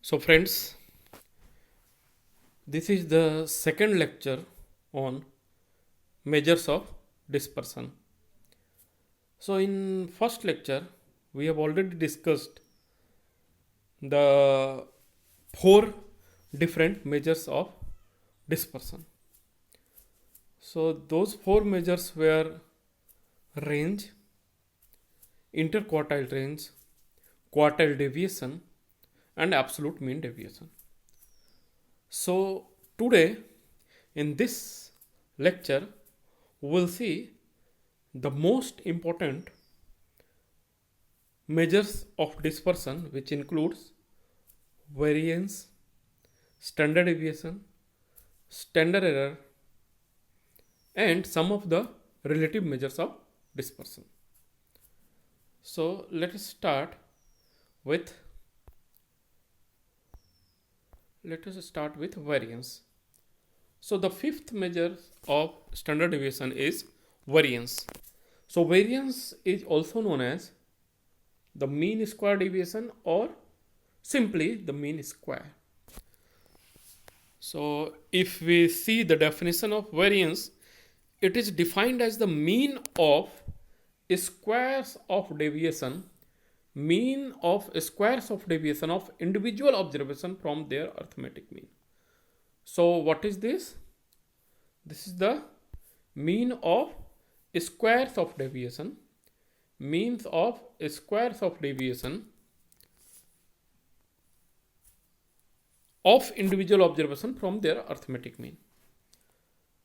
So friends, this is the second lecture on measures of dispersion. So in first lecture, we have already discussed the four different measures of dispersion. So those four measures were range, interquartile range, quartile deviation, and absolute mean deviation. So today in this lecture we will see the most important measures of dispersion, which includes variance, standard deviation, standard error, and some of the relative measures of dispersion. So let us start with variance. So the fifth measure of standard deviation is variance. So variance is also known as the mean square deviation or simply the mean square. So if we see the definition of variance, it is defined as the mean of squares of deviation, mean of squares of deviation of individual observation from their arithmetic mean. So what is this? This is the mean of squares of deviation, means of squares of deviation of individual observation from their arithmetic mean.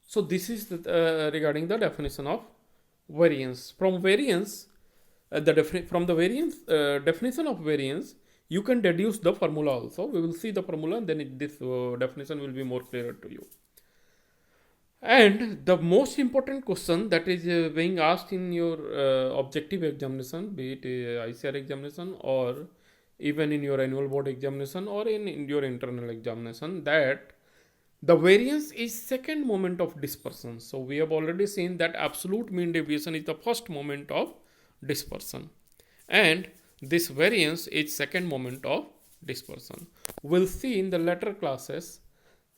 So this is regarding the definition of variance. From variance, definition of variance, you can deduce the formula also. We will see the formula, and then this definition will be more clear to you. And the most important question that is being asked in your objective examination, be it ICR examination or even in your annual board examination or in your internal examination, that the variance is second moment of dispersion. So we have already seen that absolute mean deviation is the first moment of dispersion, and this variance is second moment of dispersion. We'll see in the later classes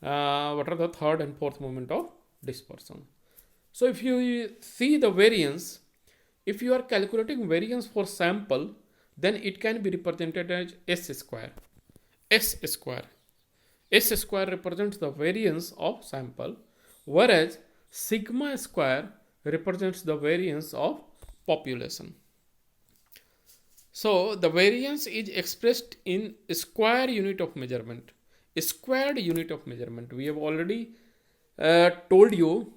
what are the third and fourth moment of dispersion. So if you see the variance, if you are calculating variance for sample, then it can be represented as S square. S square represents the variance of sample, whereas sigma square represents the variance of population. So the variance is expressed in square unit of measurement, squared unit of measurement. We have already told you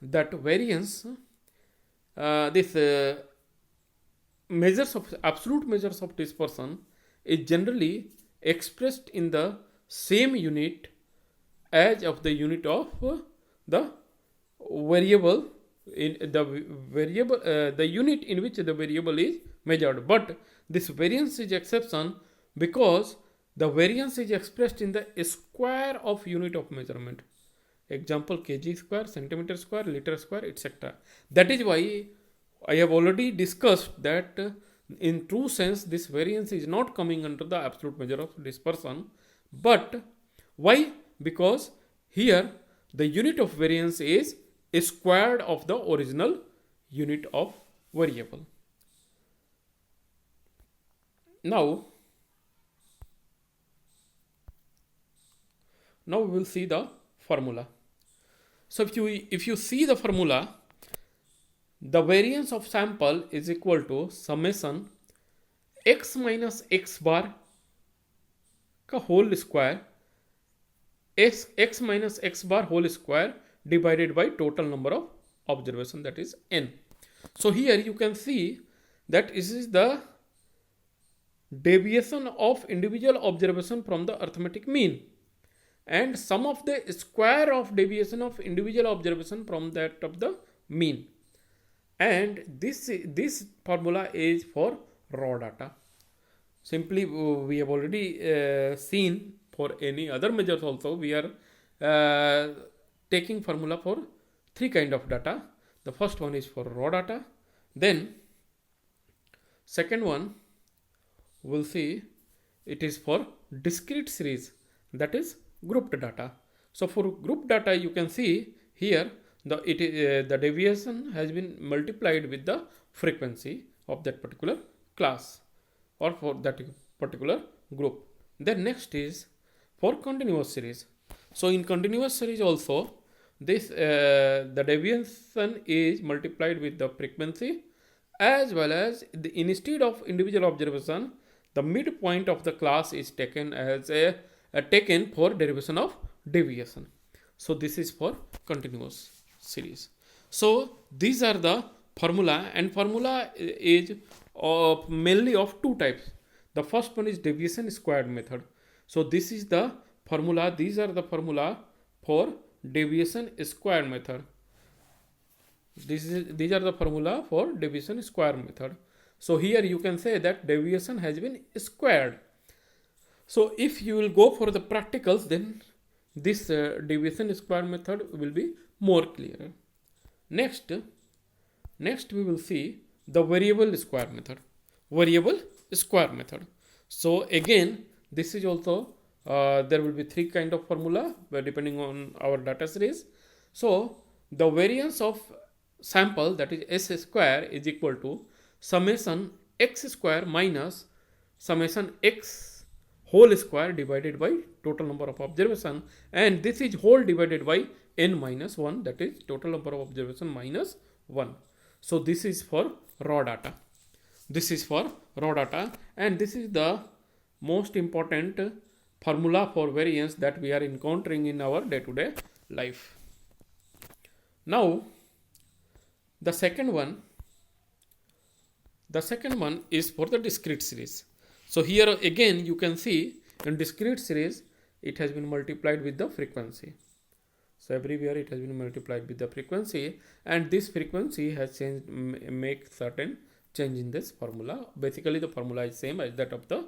that variance, measures of absolute measures of dispersion is generally expressed in the same unit as of the unit of the variable in the unit in which the variable is measured. But this variance is exception because the variance is expressed in the square of unit of measurement. Example, kg square, centimeter square, liter square, etc. That is why I have already discussed that in true sense this variance is not coming under the absolute measure of dispersion. But why? Because here the unit of variance is squared of the original unit of variable. Now we will see the formula. So if you see the formula, the variance of sample is equal to summation x minus x bar का whole square x minus x bar whole square divided by total number of observation, that is n. So here you can see that this is the deviation of individual observation from the arithmetic mean, and sum of the square of deviation of individual observation from that of the mean. And this formula is for raw data. Simply we have already seen for any other measures also we are taking formula for three kind of data. The first one is for raw data, then second one we'll see it is for discrete series, that is grouped data. So for grouped data, you can see here the deviation has been multiplied with the frequency of that particular class or for that particular group. Then next is for continuous series. So in continuous series also, this the deviation is multiplied with the frequency, as well as instead of individual observation, the midpoint of the class is taken as taken for derivation of deviation. So this is for continuous series. So these are the formula, and formula is mainly of two types. The first one is deviation squared method. So this is the formula, these are the formula for deviation squared method. These are the formula for deviation square method. So here you can say that deviation has been squared. So if you will go for the practicals, then this deviation square method will be more clear. Next we will see the variable square method. Variable square method. So again, this is also there will be three kind of formula depending on our data series. So the variance of sample, that is s square, is equal to summation x square minus summation x whole square divided by total number of observation, and this is whole divided by n minus 1, that is total number of observation minus 1. So this is for raw data. This is for raw data, and this is the most important formula for variance that we are encountering in our day-to-day life. Now the second one is for the discrete series. So here again you can see in discrete series it has been multiplied with the frequency. So everywhere it has been multiplied with the frequency, and this frequency has changed, make certain change in this formula. Basically the formula is same as that of the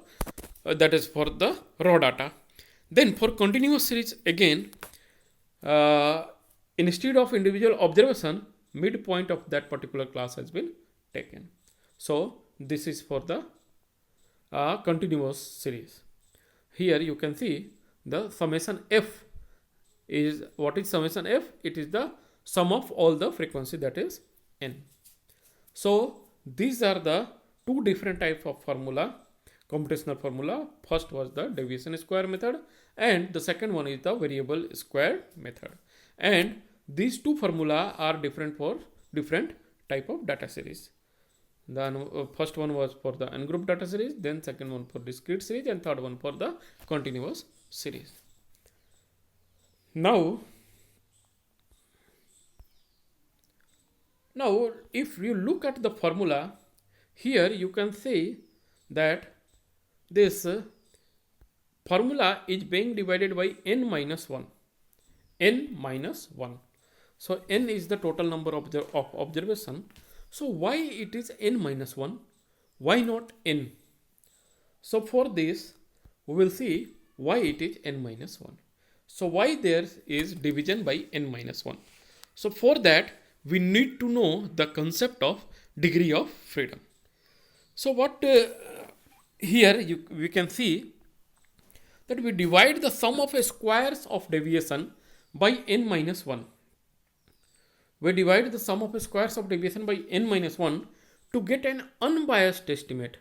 that is for the raw data. Then for continuous series, again instead of individual observation, midpoint of that particular class has been taken. So this is for the continuous series. Here you can see the summation f is, what is summation f? It is the sum of all the frequency, that is n. So these are the two different types of formula, computational formula. First was the deviation square method, and the second one is the variable square method. And these two formula are different for different type of data series. The first one was for the ungrouped data series, then second one for discrete series, and third one for the continuous series. Now if you look at the formula, here you can see that this formula is being divided by n minus 1. N minus 1. So n is the total number of observation. So why it is n minus 1? Why not n? So for this we will see why it is n minus 1. So why there is division by n minus 1? So for that we need to know the concept of degree of freedom. So what here we can see that we divide the sum of squares of deviation by n minus 1. We divide the sum of squares of deviation by n minus 1 to get an unbiased estimate.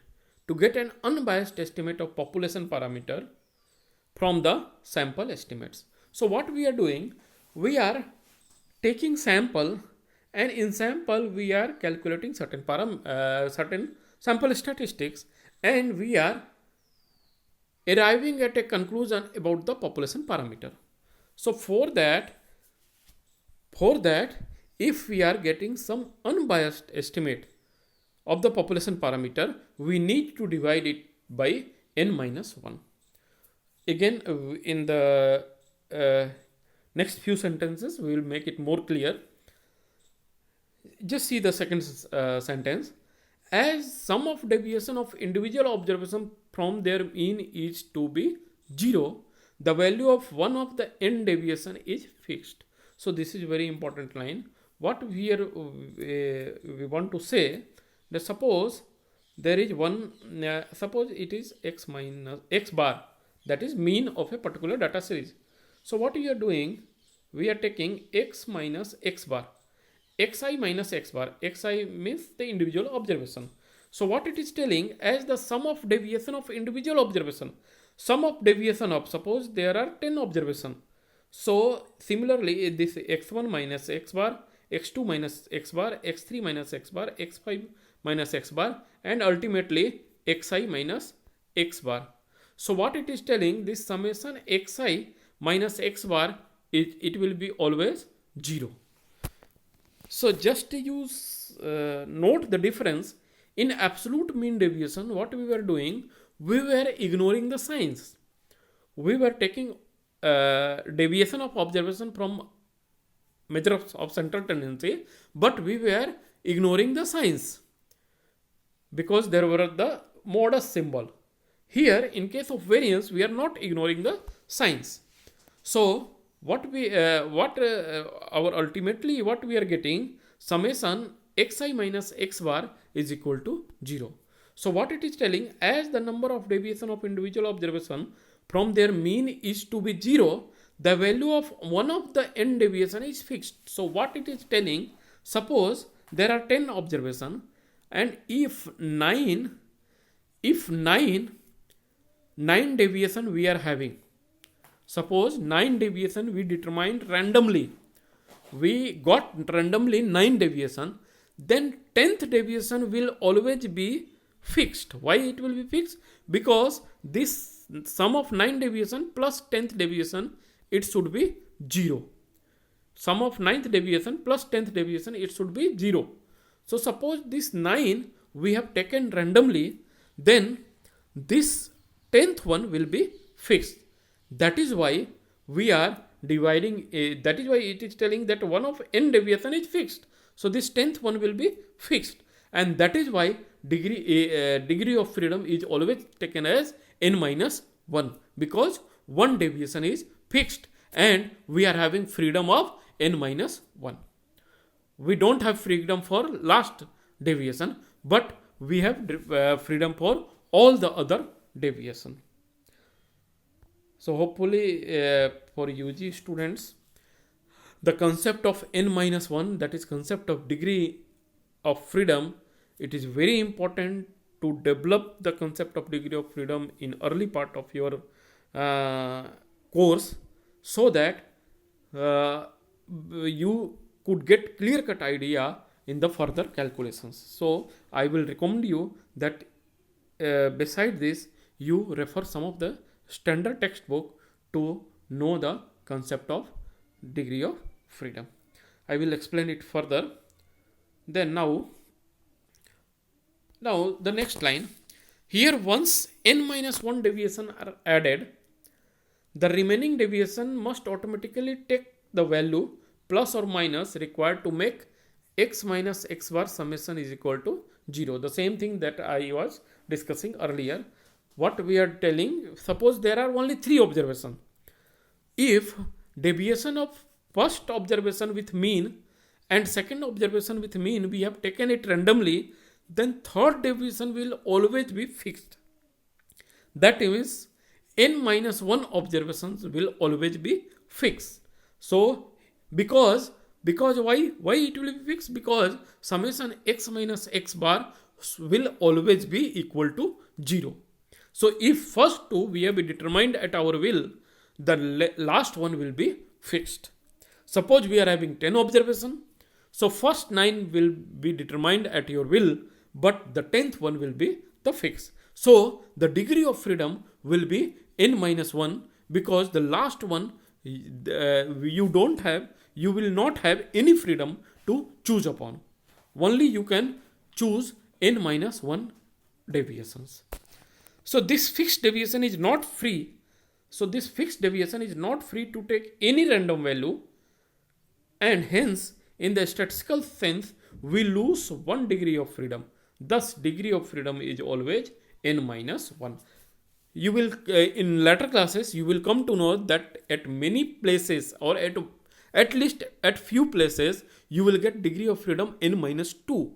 To get an unbiased estimate of population parameter from the sample estimates. So what we are doing, we are taking sample, and in sample we are calculating certain sample statistics, and we are arriving at a conclusion about the population parameter. So for that if we are getting some unbiased estimate of the population parameter, we need to divide it by n minus 1. Again, in the next few sentences we will make it more clear. Just see the second sentence. As sum of deviation of individual observation from their mean is to be 0, the value of one of the n deviation is fixed. So this is very important line. What here we want to say, that suppose there is one, suppose it is x minus x bar, that is mean of a particular data series. So what we are doing, we are taking x minus x bar, xi minus x bar. Xi means the individual observation. So what it is telling, as the sum of deviation of individual observation, sum of deviation of, suppose there are 10 observation. So similarly this x1 minus x bar, x2 minus x bar, x3 minus x bar, x5 minus x bar, and ultimately xi minus x bar. So what it is telling, this summation xi minus x bar, it will be always 0. So just use note the difference. In absolute mean deviation, what we were doing, we were ignoring the signs. We were taking deviation of observation from measure of central tendency, but we were ignoring the signs because there were the modus symbol. Here, in case of variance, we are not ignoring the signs. So what we ultimately what we are getting, summation xi minus x bar is equal to 0. So what it is telling, as the number of deviation of individual observation from their mean is to be 0, the value of one of the n deviation is fixed. So what it is telling, suppose there are 10 observation, and if 9 deviation we are having, suppose 9 deviation we determined randomly, we got randomly 9 deviation, then 10th deviation will always be fixed. Why it will be fixed? Because this sum of 9 deviation plus 10th deviation, it should be 0. Sum of 9th deviation plus 10th deviation, it should be 0. So suppose this 9 we have taken randomly, then this 10th one will be fixed. That is why we are dividing, that is why it is telling that one of n deviation is fixed. So this 10th one will be fixed, and that is why degree of freedom is always taken as n minus 1, because one deviation is fixed and we are having freedom of n minus 1. We don't have freedom for last deviation, but we have freedom for all the other deviation. So hopefully for UG students, the concept of n minus 1, that is concept of degree of freedom, it is very important to develop the concept of degree of freedom in early part of your course, so that you could get clear cut idea in the further calculations. So I will recommend you that beside this, you refer some of the standard textbook to know the concept of degree of freedom. I will explain it further. Then now the next line, here once n minus 1 deviation are added, the remaining deviation must automatically take the value plus or minus required to make x minus x bar summation is equal to 0. The same thing that I was discussing earlier. What we are telling, suppose there are only 3 observations. If deviation of first observation with mean and second observation with mean, we have taken it randomly, then third deviation will always be fixed. That means n minus 1 observations will always be fixed. So because why it will be fixed? Because summation x minus x bar will always be equal to 0. So if first 2 we have determined at our will, the last one will be fixed. Suppose we are having 10 observation, so first 9 will be determined at your will, but the 10th one will be the fix. So the degree of freedom will be n minus 1, because the last one you will not have any freedom to choose upon. Only you can choose n minus 1 deviations. So this fixed deviation is not free. So this fixed deviation is not free to take any random value, and hence in the statistical sense we lose 1 degree of freedom. Thus degree of freedom is always n minus 1. You will in later classes you will come to know that at many places, or at least at few places, you will get degree of freedom n minus 2.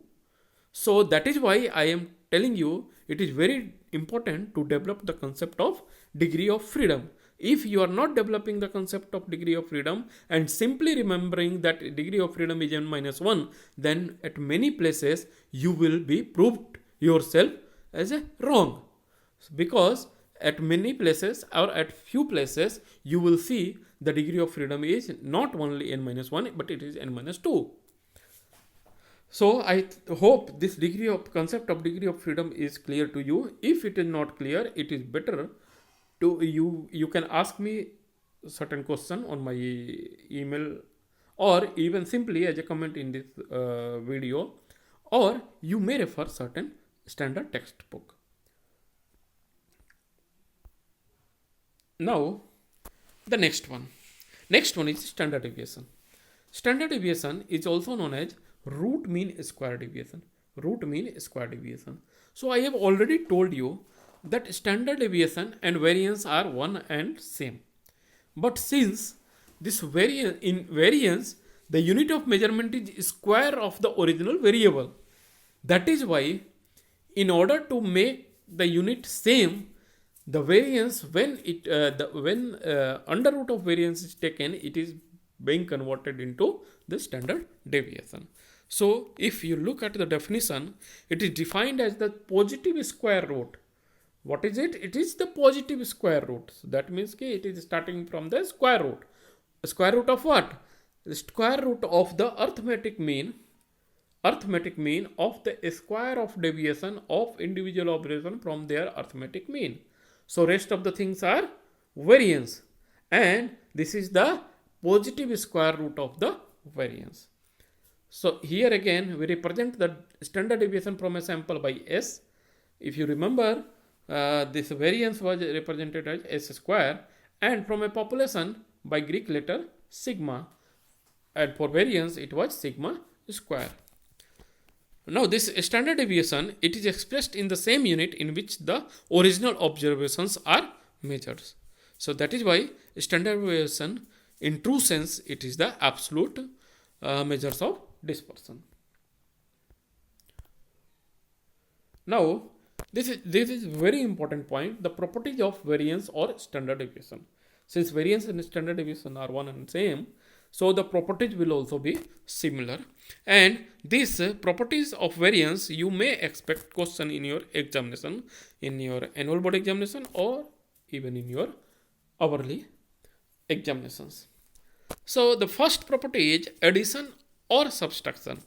So that is why I am telling you it is very important to develop the concept of degree of freedom. If you are not developing the concept of degree of freedom and simply remembering that degree of freedom is n minus 1, then at many places you will be proved yourself as a wrong. Because at many places or at few places you will see the degree of freedom is not only n minus 1 but it is n minus 2. So I hope this concept of degree of freedom is clear to you. If it is not clear, it is better to you can ask me certain question on my email, or even simply as a comment in this video, or you may refer certain standard textbook. Now the next one is standard deviation. Standard deviation is also known as root mean square deviation. So I have already told you that standard deviation and variance are one and same. But since this in variance, the unit of measurement is square of the original variable. That is why, in order to make the unit same, the variance when under root of variance is taken, it is being converted into the standard deviation. So if you look at the definition, it is defined as the positive square root. What is it? It is the positive square root. So that means it is starting from the square root. Square root of what? The square root of the arithmetic mean of the square of deviation of individual observation from their arithmetic mean. So rest of the things are variance, and this is the positive square root of the variance. So here again we represent the standard deviation from a sample by S. If you remember, this variance was represented as S square, and from a population by Greek letter sigma, and for variance it was sigma square. Now this standard deviation, it is expressed in the same unit in which the original observations are measured. So that is why standard deviation, in true sense, it is the absolute measures of dispersion. Now this is very important point, the properties of variance or standard deviation. Since variance and standard deviation are one and same, so the properties will also be similar, and these properties of variance you may expect question in your examination, in your annual board examination, or even in your hourly examinations. So the first property is addition or subtraction.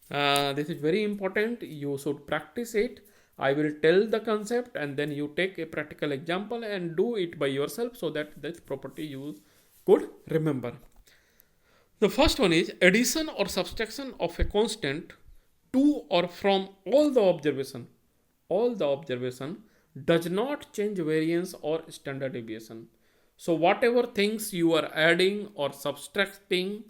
This is very important, you should practice it. I will tell the concept and then you take a practical example and do it by yourself, so that this property you could remember. The first one is addition or subtraction of a constant to or from all the observation. All the observation does not change variance or standard deviation. So whatever things you are adding or subtracting,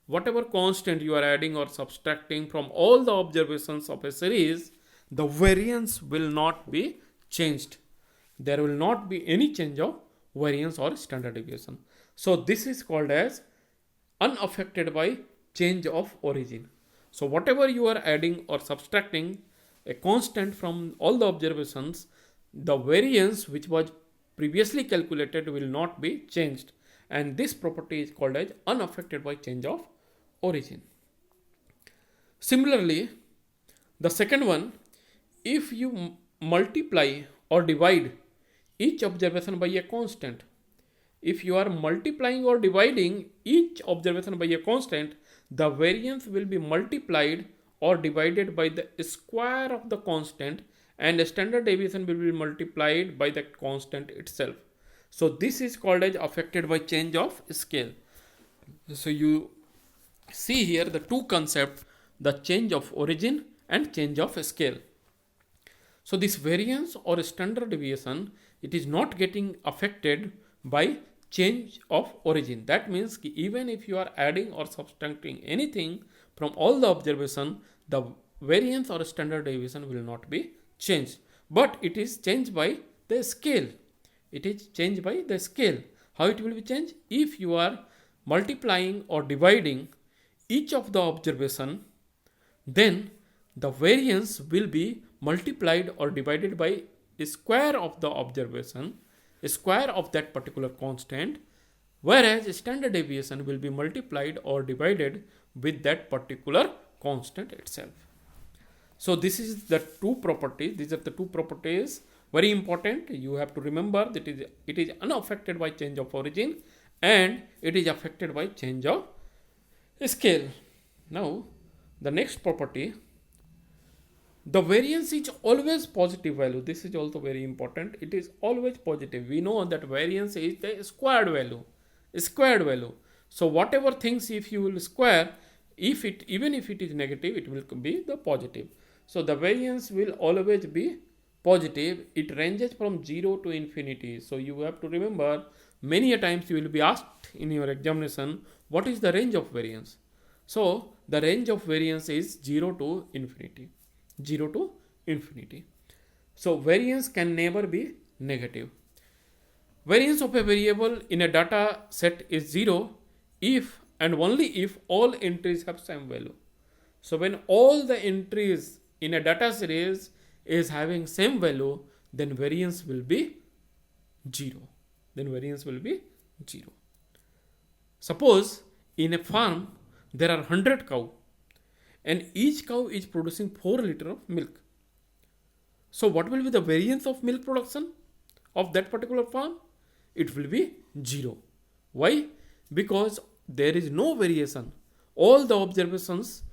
whatever constant you are adding or subtracting from all the observations of a series, the variance will not be changed. There will not be any change of variance or standard deviation. So this is called as unaffected by change of origin. So whatever you are adding or subtracting a constant from all the observations, the variance which was previously calculated will not be changed, and this property is called as unaffected by change of origin. Similarly, the second one, if you multiply or divide each observation by a constant, if you are multiplying or dividing each observation by a constant, the variance will be multiplied or divided by the square of the constant, and the standard deviation will be multiplied by the constant itself. So this is called as affected by change of scale. So you see here the two concepts, the change of origin and change of scale. So this variance or standard deviation, it is not getting affected by change of origin. That means even if you are adding or subtracting anything from all the observation, the variance or standard deviation will not be changed, but it is changed by the scale. It is changed by the scale. How it will be changed? If you are multiplying or dividing each of the observation, then the variance will be multiplied or divided by a square of the observation, a square of that particular constant, whereas standard deviation will be multiplied or divided with that particular constant itself. So this is the two properties. These are the two properties, very important. You have to remember that it is unaffected by change of origin and it is affected by change of scale. Now the next property, the variance is always positive value. This is also very important. It is always positive. We know that variance is the squared value. Squared value. So whatever things if you will square, even if it is negative, it will be the positive. So the variance will always be positive. It ranges from 0 to infinity. So you have to remember, many a times you will be asked in your examination, what is the range of variance? So the range of variance is 0 to infinity. 0 to infinity. So variance can never be negative. Variance of a variable in a data set is 0 if and only if all entries have same value. So when all the entries in a data series is having same value, then variance will be 0. Then variance will be 0. Suppose in a farm there are 100 cows and each cow is producing 4 liters of milk. So what will be the variance of milk production of that particular farm? It will be 0. Why? Because there is no variation. All the observations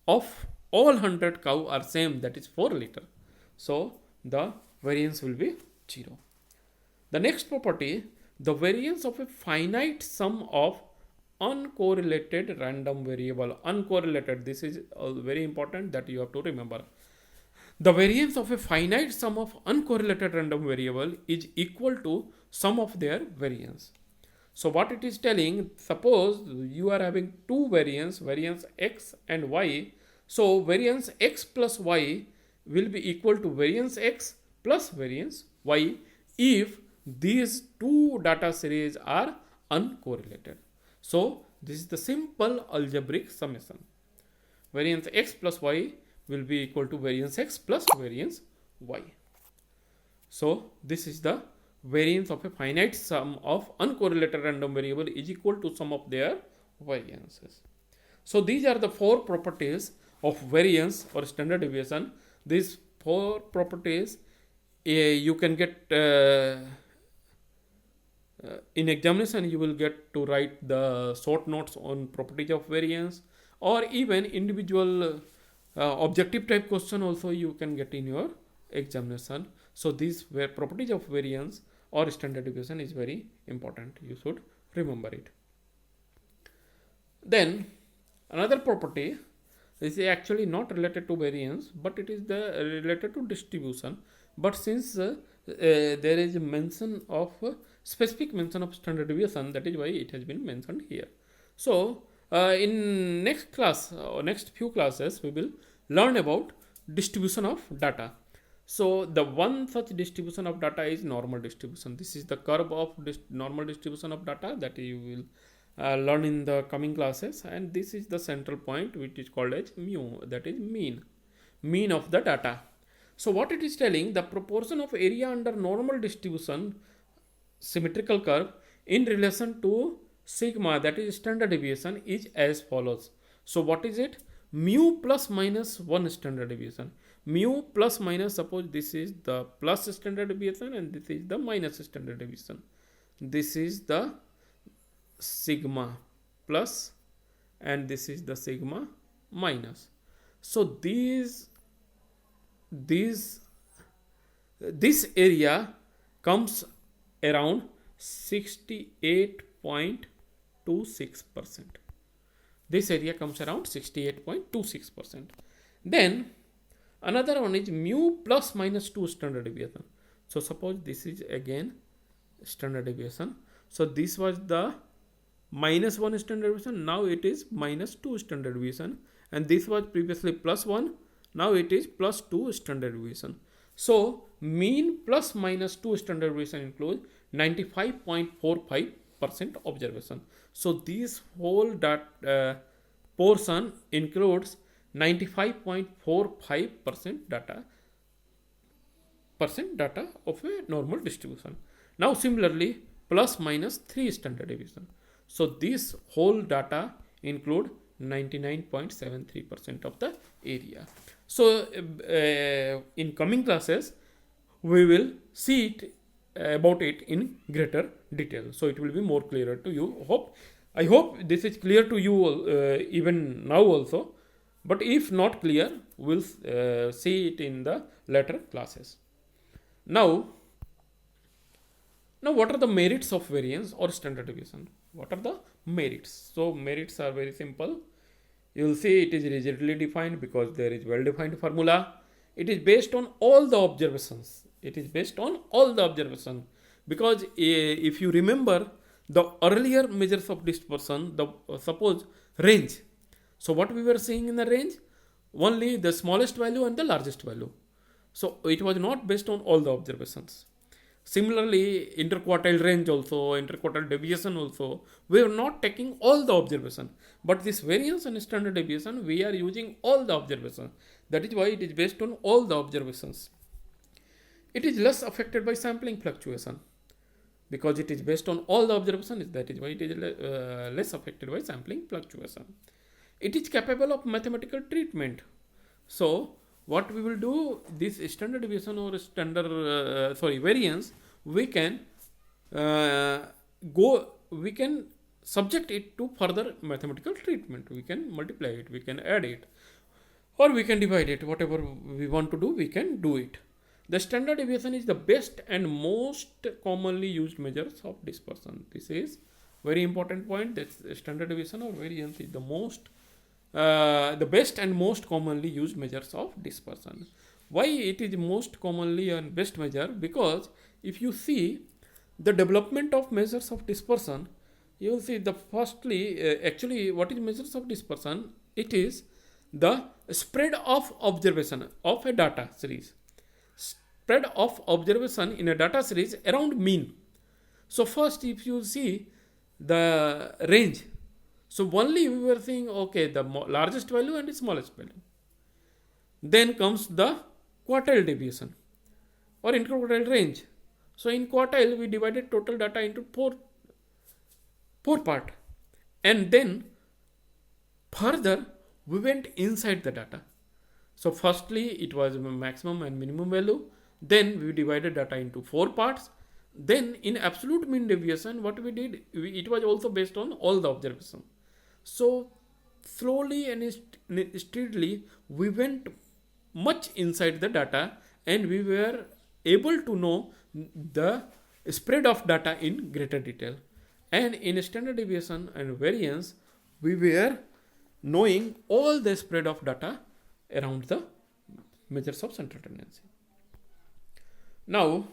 of all 100 cow are same, that is 4 liter. So the variance will be 0. The next property, the variance of a finite sum of uncorrelated random variable. Uncorrelated, this is very important that you have to remember. The variance of a finite sum of uncorrelated random variable is equal to sum of their variance. So what it is telling, suppose you are having two variance, variance x and y. So variance x plus y will be equal to variance x plus variance y if these two data series are uncorrelated. So this is the simple algebraic summation. Variance x plus y will be equal to variance x plus variance y. So this is the variance of a finite sum of uncorrelated random variable is equal to sum of their variances. So these are the four properties of variance or standard deviation. These four properties you can get in examination. You will get to write the short notes on properties of variance, or even individual objective type question also you can get in your examination. So these were properties of variance or standard deviation is very important. You should remember it. Then another property is actually not related to variance, but it is related to distribution. But since there is a mention of specific mention of standard deviation, that is why it has been mentioned here. So in next class or next few classes we will learn about distribution of data. So the one such distribution of data is normal distribution. This is the curve of normal distribution of data that you will learn in the coming classes, and this is the central point which is called as mu, that is mean of the data. So what it is telling, the proportion of area under normal distribution symmetrical curve in relation to sigma, that is standard deviation, is as follows. So what is it? Mu plus minus 1 standard deviation. Mu plus minus, suppose this is the plus standard deviation and this is the minus standard deviation. This is the sigma plus and this is the sigma minus. So this area comes around 68.26%. This area comes around 68.26%. Then another one is mu plus minus 2 standard deviation. So suppose this is again standard deviation. So this was the minus 1 standard deviation, now it is minus 2 standard deviation, and this was previously plus 1, now it is plus 2 standard deviation. So mean plus minus 2 standard deviation includes 95.45% observation. So this whole portion includes 95.45% data percent data of a normal distribution. Now similarly, plus minus 3 standard deviation. So this whole data include 99.73% of the area. So in coming classes, we will see it about it in greater detail. So it will be more clearer to you. I hope this is clear to you even now also. But if not clear, we'll see it in the later classes. Now what are the merits of variance or standard deviation? What are the merits? So merits are very simple. You will see it is rigidly defined because there is well defined formula. It is based on all the observations. It is based on all the observations. Because if you remember the earlier measures of dispersion, suppose range. So what we were seeing in the range? Only the smallest value and the largest value. So it was not based on all the observations. Similarly, interquartile range also, interquartile deviation also, we are not taking all the observation. But this variance and standard deviation, we are using all the observations. That is why it is based on all the observations. It is less affected by sampling fluctuation. Because it is based on all the observations, that is why it is less affected by sampling fluctuation. It is capable of mathematical treatment. So what we will do, this standard deviation or variance, we can subject it to further mathematical treatment. We can multiply it, we can add it, or we can divide it. Whatever we want to do, we can do it. The standard deviation is the best and most commonly used measures of dispersion. This is very important point, that standard deviation or variance is the best and most commonly used measures of dispersion. Why it is most commonly and best measure? Because if you see the development of measures of dispersion, you will see the actually what is measures of dispersion? It is the spread of observation of a data series. Spread of observation in a data series around mean. So first, if you see the range, so only we were saying, okay, the largest value and the smallest value. Then comes the quartile deviation or interquartile range. So in quartile, we divided total data into four part. And then further, we went inside the data. So firstly, it was maximum and minimum value. Then we divided data into 4 parts. Then in absolute mean deviation, what we did, it was also based on all the observations. So slowly and steadily, we went much inside the data and we were able to know the spread of data in greater detail. And in standard deviation and variance, we were knowing all the spread of data around the measures of central tendency. Now,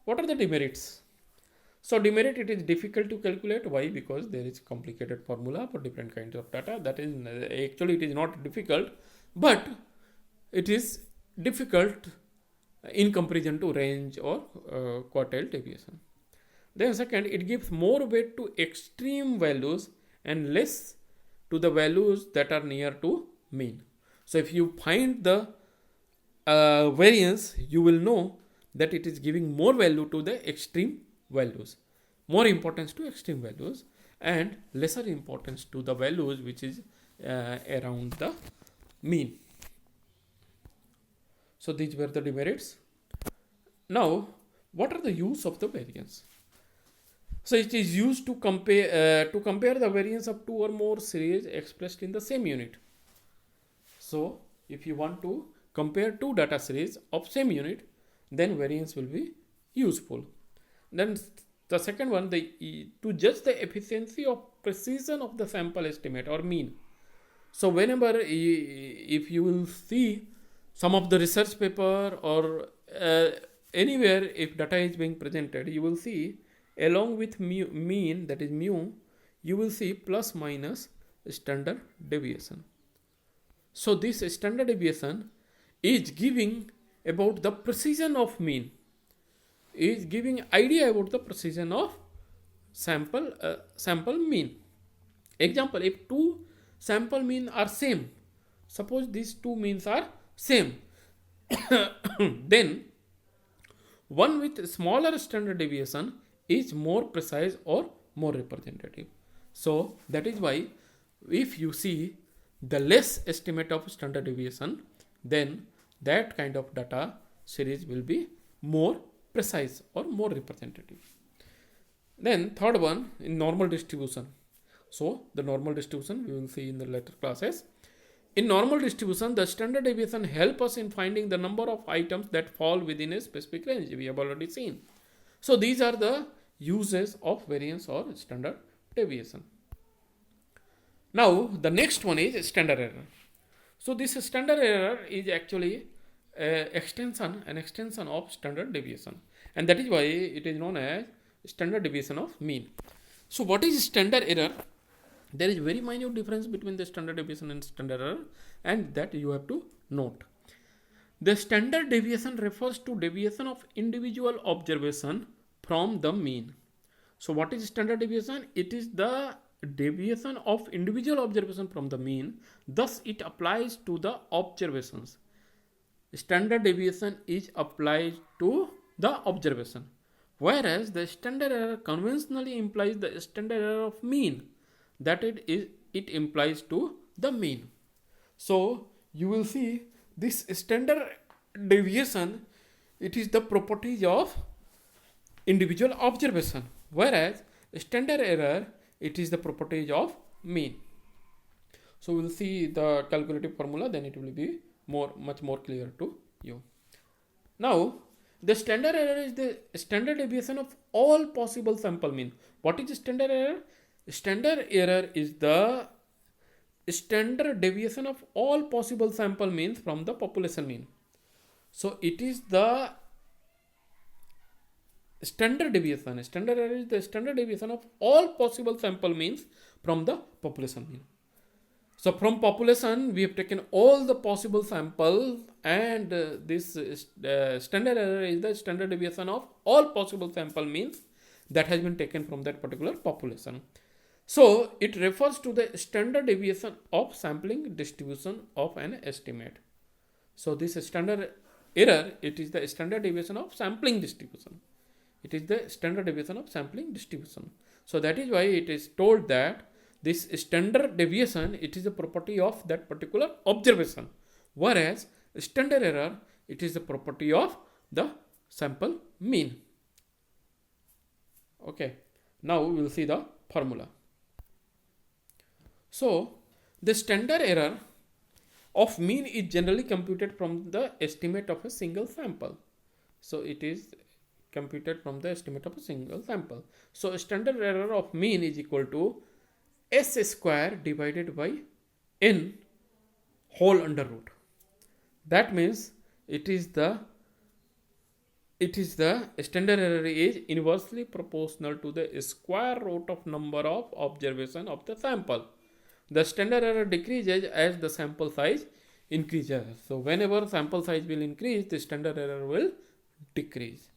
what are the demerits? So demerit, it is difficult to calculate. Why? Because there is complicated formula for different kinds of data. That is actually it is not difficult, but it is difficult in comparison to range or quartile deviation. Then second, it gives more weight to extreme values and less to the values that are near to mean. So if you find the variance, you will know that it is giving more value to the extreme values, more importance to extreme values and lesser importance to the values which is around the mean. So these were the demerits. Now, what are the use of the variance? So it is used to compare the variance of 2 or more series expressed in the same unit. So if you want to compare 2 data series of same unit, then variance will be useful. Then the second one, to judge the efficiency of precision of the sample estimate or mean. So whenever if you will see some of the research paper or anywhere, if data is being presented, you will see along with mean, that is mu, you will see plus minus standard deviation. So this standard deviation is giving about the precision of mean, is giving idea about the precision of sample mean. Example, if 2 sample mean are same, suppose these 2 means are same, then one with smaller standard deviation is more precise or more representative. So that is why if you see the less estimate of standard deviation, then that kind of data series will be more precise or more representative. Then third one, in normal distribution. So the normal distribution we will see in the later classes. In normal distribution, the standard deviation help us in finding the number of items that fall within a specific range. We have already seen. So these are the uses of variance or standard deviation. Now the next one is standard error. So this standard error is actually an extension of standard deviation, and that is why it is known as standard deviation of mean. So what is standard error? There is very minute difference between the standard deviation and standard error, and that you have to note. The standard deviation refers to deviation of individual observation from the mean. So what is standard deviation? It is the deviation of individual observation from the mean. Thus it applies to the observations. Standard deviation is applied to the observation, whereas the standard error conventionally implies the standard error of mean, that it implies to the mean. So you will see this standard deviation, it is the properties of individual observation, whereas standard error, it is the properties of mean. So we will see the calculative formula, then it will be much more clear to you. Now the standard error is the standard deviation of all possible sample mean. What is standard error? Standard error is the standard deviation of all possible sample means from the population mean. So it is the standard deviation. Standard error is the standard deviation of all possible sample means from the population mean. So from population we have taken all the possible samples, and this standard error is the standard deviation of all possible sample means that has been taken from that particular population. So it refers to the standard deviation of sampling distribution of an estimate. So this standard error, it is the standard deviation of sampling distribution. It is the standard deviation of sampling distribution. So that is why it is told that this standard deviation, it is a property of that particular observation, whereas standard error, it is a property of the sample mean. Okay, now we will see the formula. So the standard error of mean is generally computed from the estimate of a single sample. So it is computed from the estimate of a single sample. So standard error of mean is equal to S square divided by n whole under root. That means it is the standard error is inversely proportional to the square root of number of observation of the sample. The standard error decreases as the sample size increases. So whenever sample size will increase, the standard error will decrease.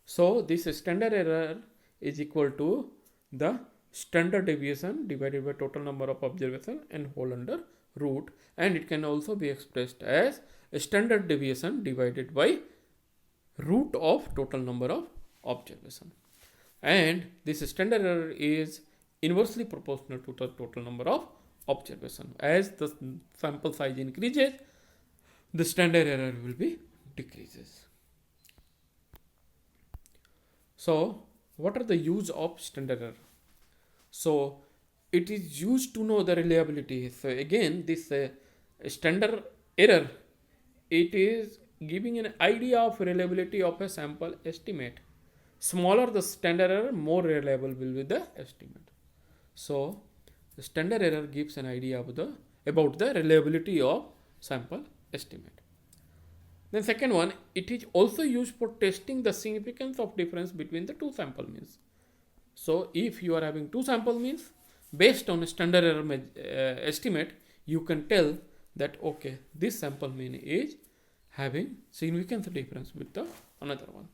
So this standard error is equal to the standard deviation divided by total number of observation and whole under root, and it can also be expressed as standard deviation divided by root of total number of observation. And this standard error is inversely proportional to the total number of observation. As the sample size increases, the standard error will be decreases. So what are the use of standard error? So it is used to know the reliability. So again, this standard error, it is giving an idea of reliability of a sample estimate. Smaller the standard error, more reliable will be the estimate. So the standard error gives an idea of about the reliability of sample estimate. Then second one, it is also used for testing the significance of difference between the two sample means. So if you are having two sample means, based on a standard error estimate, you can tell that okay, this sample mean is having significant difference with the another one.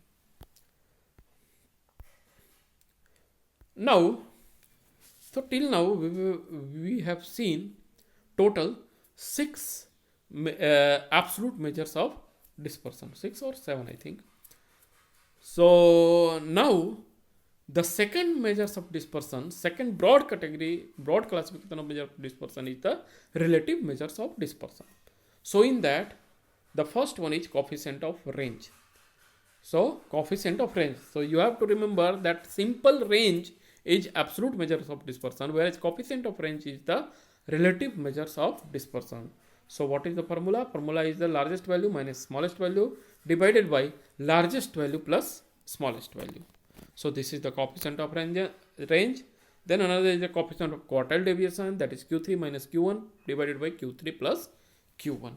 Now, so till now we have seen total 6 absolute measures of dispersion, 6 or 7 I think. So now the second measures of dispersion, second broad category, broad classification of measure of dispersion is the relative measures of dispersion. So in that, the first one is coefficient of range. So coefficient of range. So you have to remember that simple range is absolute measures of dispersion, whereas coefficient of range is the relative measures of dispersion. So what is the formula? Formula is the largest value minus smallest value divided by largest value plus smallest value. So this is the coefficient of range. Then another is the coefficient of quartile deviation, that is Q3 minus Q1 divided by Q3 plus Q1.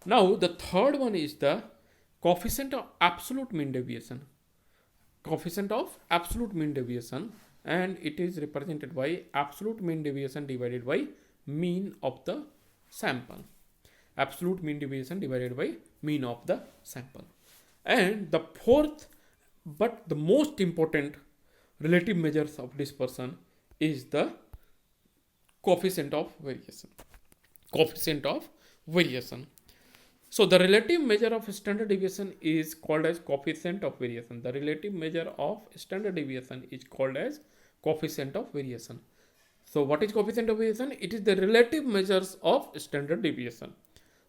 Now the third one is the coefficient of absolute mean deviation. Coefficient of absolute mean deviation, and it is represented by absolute mean deviation divided by mean of the sample. Absolute mean deviation divided by mean of the sample. And the fourth but the most important relative measures of dispersion is the coefficient of variation. Coefficient of variation. So the relative measure of standard deviation is called as coefficient of variation. The relative measure of standard deviation is called as coefficient of variation. So what is coefficient of variation? It is the relative measures of standard deviation.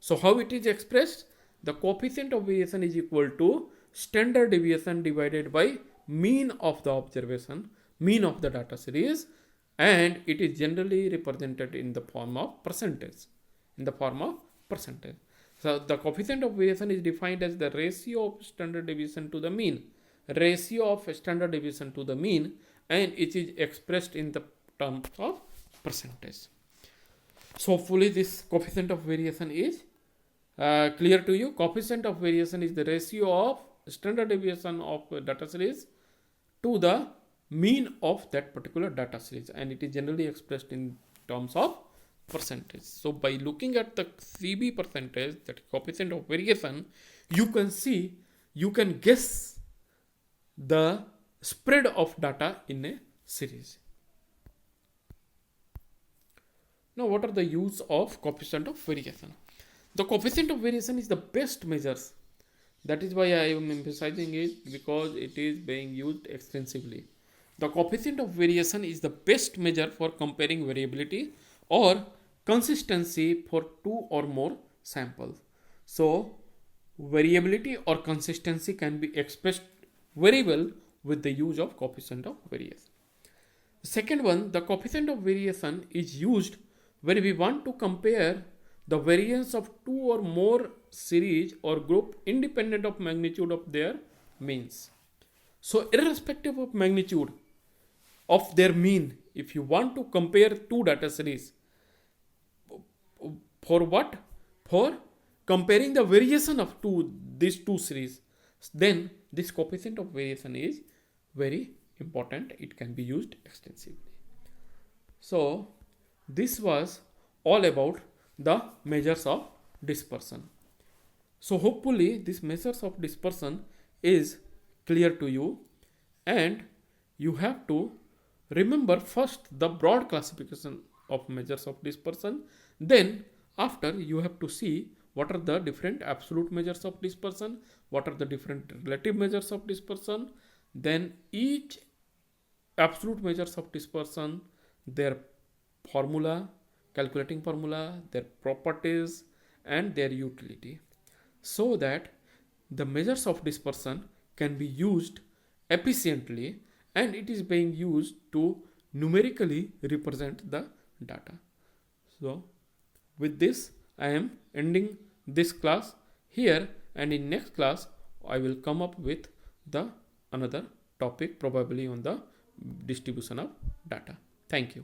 So how it is expressed? The coefficient of variation is equal to standard deviation divided by mean of the observation, mean of the data series, and it is generally represented in the form of percentage. So the coefficient of variation is defined as the ratio of standard deviation to the mean. Ratio of standard deviation to the mean, and it is expressed in the terms of percentage. So hopefully this coefficient of variation is clear to you. Coefficient of variation is the ratio of standard deviation of data series to the mean of that particular data series, and it is generally expressed in terms of percentage. So by looking at the CB percentage, that coefficient of variation, you can guess the spread of data in a series. Now what are the use of coefficient of variation? The coefficient of variation is the best measures. That is why I am emphasizing it, because it is being used extensively. The coefficient of variation is the best measure for comparing variability or consistency for two or more samples. So variability or consistency can be expressed very well with the use of coefficient of variation. Second one, the coefficient of variation is used when we want to compare the variance of two or more series or group independent of magnitude of their means. So irrespective of magnitude of their mean, if you want to compare two data series, for what? For comparing the variation of these two series, then this coefficient of variation is very important. It can be used extensively. So this was all about the measures of dispersion. So hopefully this measures of dispersion is clear to you, and you have to remember first the broad classification of measures of dispersion. Then after, you have to see what are the different absolute measures of dispersion, what are the different relative measures of dispersion. Then each absolute measures of dispersion, their formula, calculating formula, their properties and their utility, so that the measures of dispersion can be used efficiently, and it is being used to numerically represent the data. So with this, I am ending this class here, and in next class I will come up with the another topic, probably on the distribution of data. Thank you.